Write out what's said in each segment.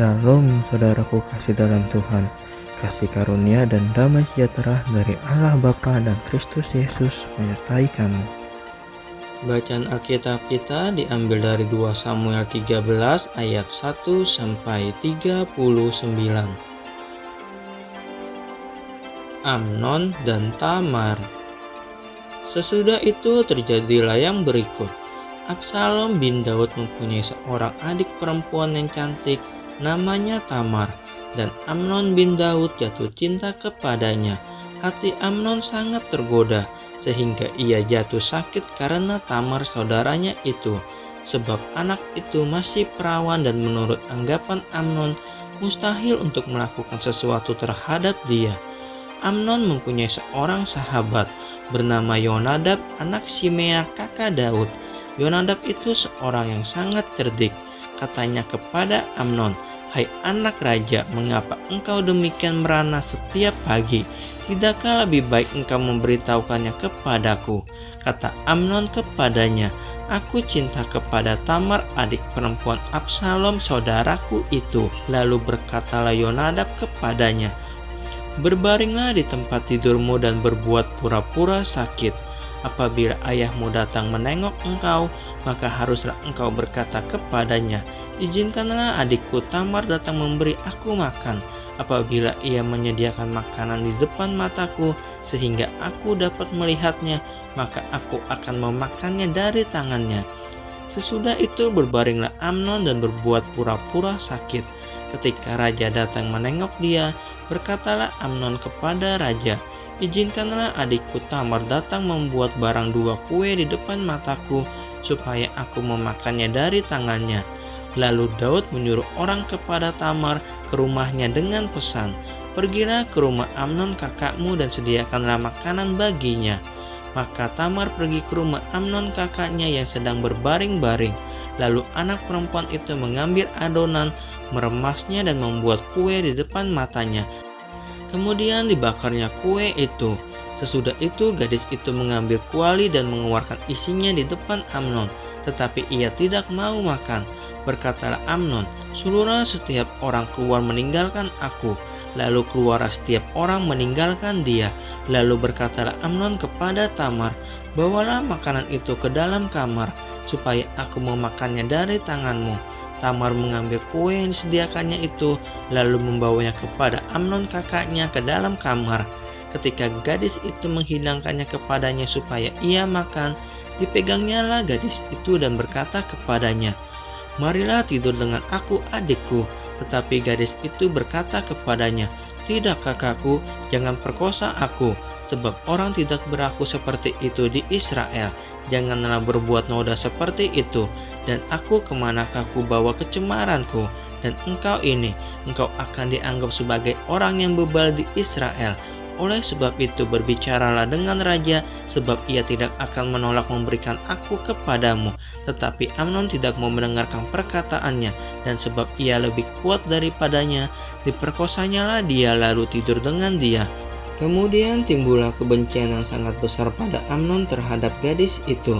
Shalom saudaraku kasih dalam Tuhan, kasih karunia dan damai sejahtera dari Allah Bapa dan Kristus Yesus menyertai kamu. Bacaan Alkitab kita diambil dari 2 Samuel 13 ayat 1 sampai 39. Amnon dan Tamar. Sesudah itu terjadilah yang berikut. Absalom bin Daud mempunyai seorang adik perempuan yang cantik, namanya Tamar, dan Amnon bin Daud jatuh cinta kepadanya. Hati Amnon sangat tergoda, sehingga ia jatuh sakit karena Tamar saudaranya itu, sebab anak itu masih perawan dan menurut anggapan Amnon mustahil untuk melakukan sesuatu terhadap dia. Amnon mempunyai seorang sahabat bernama Yonadab, anak Shimea kakak Daud. Yonadab itu seorang yang sangat cerdik. Katanya kepada Amnon, "Hai anak raja, mengapa engkau demikian merana setiap pagi? Tidakkah lebih baik engkau memberitahukannya kepadaku?" Kata Amnon kepadanya, "Aku cinta kepada Tamar, adik perempuan Absalom saudaraku itu." Lalu berkatalah Yonadab kepadanya, "Berbaringlah di tempat tidurmu dan berbuat pura-pura sakit. Apabila ayahmu datang menengok engkau, maka haruslah engkau berkata kepadanya, 'Izinkanlah adikku Tamar datang memberi aku makan.' Apabila ia menyediakan makanan di depan mataku, sehingga aku dapat melihatnya, maka aku akan memakannya dari tangannya." Sesudah itu berbaringlah Amnon dan berbuat pura-pura sakit. Ketika raja datang menengok dia, berkatalah Amnon kepada raja, "Izinkanlah adikku Tamar datang membuat barang 2 kue di depan mataku, supaya aku memakannya dari tangannya." Lalu Daud menyuruh orang kepada Tamar ke rumahnya dengan pesan, "Pergilah ke rumah Amnon kakakmu dan sediakanlah makanan baginya." Maka Tamar pergi ke rumah Amnon kakaknya yang sedang berbaring-baring. Lalu anak perempuan itu mengambil adonan, meremasnya dan membuat kue di depan matanya. Kemudian dibakarnya kue itu. Sesudah itu gadis itu mengambil kuali dan mengeluarkan isinya di depan Amnon, tetapi ia tidak mau makan. Berkatalah Amnon, "Suruhlah setiap orang keluar meninggalkan aku." Lalu keluarlah setiap orang meninggalkan dia. Lalu berkatalah Amnon kepada Tamar, "Bawalah makanan itu ke dalam kamar, supaya aku memakannya dari tanganmu." Tamar mengambil kue yang disediakannya itu, lalu membawanya kepada Amnon kakaknya ke dalam kamar. Ketika gadis itu menghidangkannya kepadanya supaya ia makan, dipegangnyalah gadis itu dan berkata kepadanya, "Marilah tidur dengan aku adikku." Tetapi gadis itu berkata kepadanya, "Tidak kakakku, jangan perkosa aku, sebab orang tidak berlaku seperti itu di Israel. Janganlah berbuat noda seperti itu, dan aku kemanakah ku bawa kecemaranku? Dan engkau akan dianggap sebagai orang yang bebal di Israel. Oleh sebab itu berbicaralah dengan raja, sebab ia tidak akan menolak memberikan aku kepadamu." Tetapi Amnon tidak mau mendengarkan perkataannya, dan sebab ia lebih kuat daripadanya, diperkosanyalah dia lalu tidur dengan dia. Kemudian timbullah kebencian yang sangat besar pada Amnon terhadap gadis itu.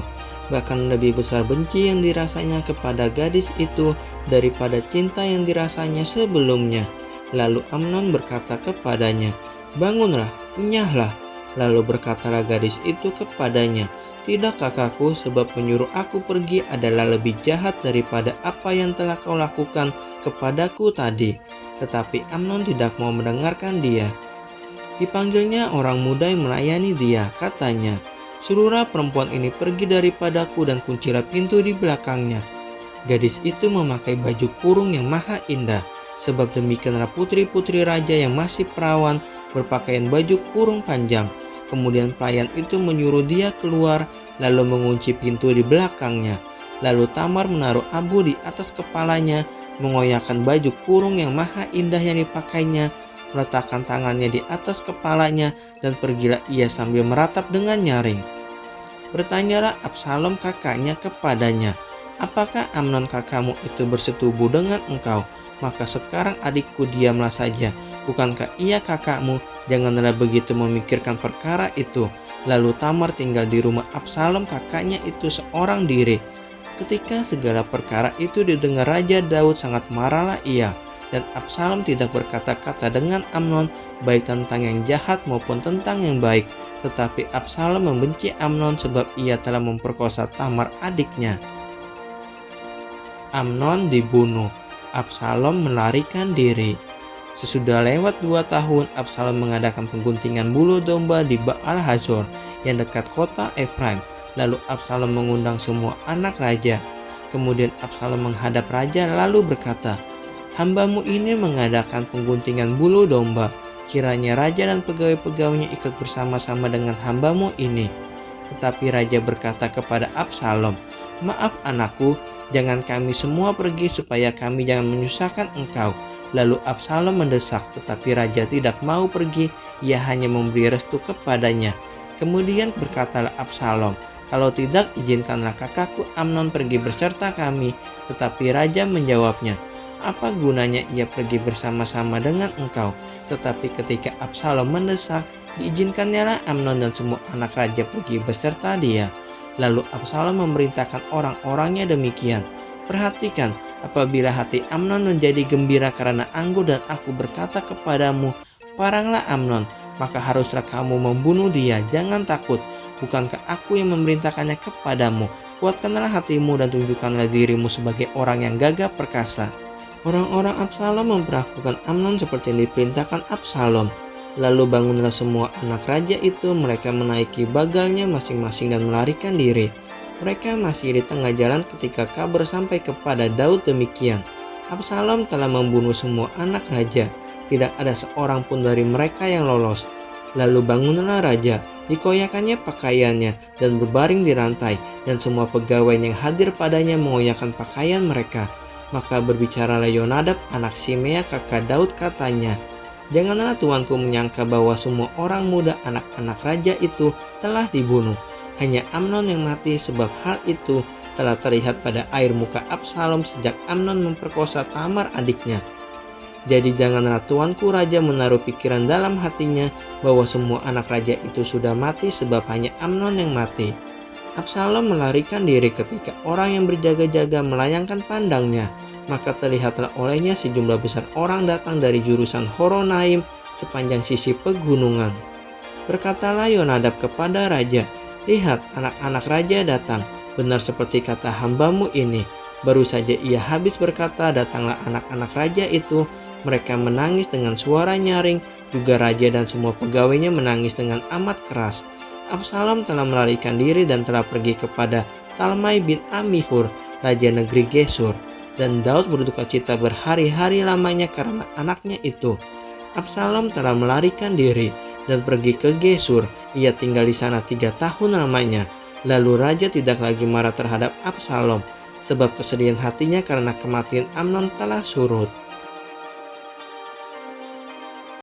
Bahkan lebih besar benci yang dirasanya kepada gadis itu daripada cinta yang dirasanya sebelumnya. Lalu Amnon berkata kepadanya, "Bangunlah, enyahlah." Lalu berkatalah gadis itu kepadanya, "Tidak kakakku, sebab penyuruh aku pergi adalah lebih jahat daripada apa yang telah kau lakukan kepadaku tadi." Tetapi Amnon tidak mau mendengarkan dia. Dipanggilnya orang muda yang melayani dia, katanya, "Suruhlah perempuan ini pergi daripadaku dan kuncilah pintu di belakangnya." Gadis itu memakai baju kurung yang maha indah, sebab demikianlah putri-putri raja yang masih perawan berpakaian baju kurung panjang. Kemudian pelayan itu menyuruh dia keluar, lalu mengunci pintu di belakangnya. Lalu Tamar menaruh abu di atas kepalanya, mengoyakkan baju kurung yang maha indah yang dipakainya, meletakkan tangannya di atas kepalanya, dan pergilah ia sambil meratap dengan nyaring. Bertanyalah Absalom kakaknya kepadanya, "Apakah Amnon kakakmu itu bersetubuh dengan engkau? Maka sekarang adikku diamlah saja. Bukankah ia kakakmu? Janganlah begitu memikirkan perkara itu." Lalu Tamar tinggal di rumah Absalom kakaknya itu seorang diri. Ketika segala perkara itu didengar Raja Daud, sangat marahlah ia. dan Absalom tidak berkata-kata dengan Amnon baik tentang yang jahat maupun tentang yang baik. Tetapi Absalom membenci Amnon sebab ia telah memperkosa Tamar adiknya. Amnon dibunuh, Absalom melarikan diri. Sesudah lewat 2 tahun, Absalom mengadakan pengguntingan bulu domba di Baal Hazor yang dekat kota Efraim. Lalu Absalom mengundang semua anak raja. Kemudian Absalom menghadap raja lalu berkata, "Hambamu ini mengadakan pengguntingan bulu domba. Kiranya raja dan pegawai-pegawainya ikut bersama-sama dengan hambamu ini." Tetapi raja berkata kepada Absalom, "Maaf anakku, jangan kami semua pergi supaya kami jangan menyusahkan engkau." Lalu Absalom mendesak, tetapi raja tidak mau pergi, ia hanya memberi restu kepadanya. Kemudian berkatalah Absalom, "Kalau tidak, izinkanlah kakakku Amnon pergi beserta kami." Tetapi raja menjawabnya, "Apa gunanya ia pergi bersama-sama dengan engkau?" Tetapi ketika Absalom mendesak, diizinkannya Amnon dan semua anak raja pergi beserta dia. Lalu Absalom memerintahkan orang-orangnya demikian, "Perhatikan, apabila hati Amnon menjadi gembira karena anggur dan aku berkata kepadamu, 'Paranglah Amnon,' maka haruslah kamu membunuh dia. Jangan takut, bukankah aku yang memerintahkannya kepadamu? Kuatkanlah hatimu dan tunjukkanlah dirimu sebagai orang yang gagah perkasa." Orang-orang Absalom memperlakukan Amnon seperti yang diperintahkan Absalom. Lalu bangunlah semua anak raja itu, mereka menaiki bagalnya masing-masing dan melarikan diri. Mereka masih di tengah jalan ketika kabar sampai kepada Daud demikian, "Absalom telah membunuh semua anak raja, tidak ada seorang pun dari mereka yang lolos." Lalu bangunlah raja, dikoyakannya pakaiannya dan berbaring di rantai, dan semua pegawai yang hadir padanya mengoyakkan pakaian mereka. Maka berbicaralah Yonadab anak Simea kakak Daud, katanya, "Janganlah tuanku menyangka bahwa semua orang muda anak-anak raja itu telah dibunuh. Hanya Amnon yang mati, sebab hal itu telah terlihat pada air muka Absalom sejak Amnon memperkosa Tamar adiknya. Jadi janganlah tuanku raja menaruh pikiran dalam hatinya bahwa semua anak raja itu sudah mati, sebab hanya Amnon yang mati." Absalom melarikan diri ketika orang yang berjaga-jaga melayangkan pandangnya. Maka terlihatlah olehnya sejumlah besar orang datang dari jurusan Horonaim sepanjang sisi pegunungan. Berkatalah Yonadab kepada raja, "Lihat, anak-anak raja datang, benar seperti kata hambamu ini." Baru saja ia habis berkata, datanglah anak-anak raja itu. Mereka menangis dengan suara nyaring, juga raja dan semua pegawainya menangis dengan amat keras. Absalom telah melarikan diri dan telah pergi kepada Talmai bin Amihur, raja negeri Gesur. Dan Daud berduka cita berhari-hari lamanya karena anaknya itu. Absalom telah melarikan diri dan pergi ke Gesur. Ia tinggal di sana 3 tahun lamanya. Lalu raja tidak lagi marah terhadap Absalom, sebab kesedihan hatinya karena kematian Amnon telah surut.